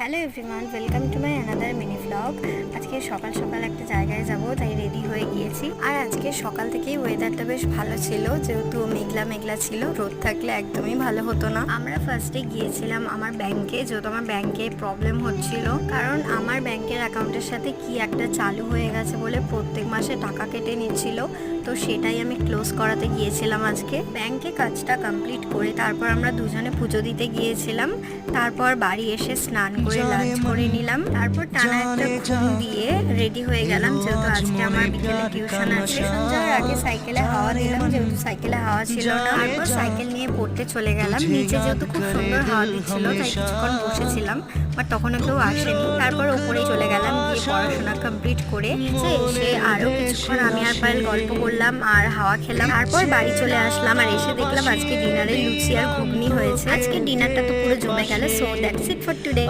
Hello everyone, welcome to my another mini vlog. আজকে সকাল সকাল একটা জায়গায় যাব, তাই রেডি হয়ে গিয়েছি। আর আজকে সকাল থেকেই ওয়েদারটা বেশ ভালো ছিল, যেহেতু মেঘলা মেঘলা ছিল। রোদ থাকলে একদমই ভালো হতো না। আমরা ফার্স্টে গিয়েছিলাম আমার ব্যাংকে, যেহেতু আমার ব্যাংকে প্রবলেম হচ্ছিল, কারণ আমার ব্যাংকের অ্যাকাউন্টের সাথে কি একটা চালু হয়ে গেছে বলে প্রত্যেক মাসে টাকা কেটে নিচ্ছিল। তো সেটাই আমি ক্লোজ করাতে গিয়েছিলাম আজকে। ব্যাংকে কাজটা কমপ্লিট করে তারপর আমরা দুজনে পুজো দিতে গিয়েছিলাম। তারপর বাড়ি এসে স্নান করে লাঞ্চ করে নিলাম। তারপর টানা একটা ঘুম দিয়ে রেডি হয়ে গেলাম, যেহেতু আজকে আমার বিকেলে টিউশন আছে। যাওয়ার আগে সাইকেলে হাওয়া দিলাম, যেহেতু সাইকেলে হাওয়া ছিল না। তারপর সাইকেল নিয়ে পড়তে চলে গেলাম। নিচে যেহেতু খুব সুন্দর হাওয়া দিচ্ছিল, তাই কিছুক্ষণ বসেছিলাম, বাট তখনও কেউ আসেনি। তারপর ওপরেই চলে গেলাম, গিয়ে পড়াশোনা কমপ্লিট করে এসে আরো কিছুক্ষণ আমি আর পায়েল গল্প করলাম আর হাওয়া খেলাম। তারপর বাড়ি চলে আসলাম আর এসে দেখলাম আজকে ডিনারে লুচি আর ঘুগনি হয়েছে। আজকে ডিনারটা তো পুরো জমে গেল। So that's it for today.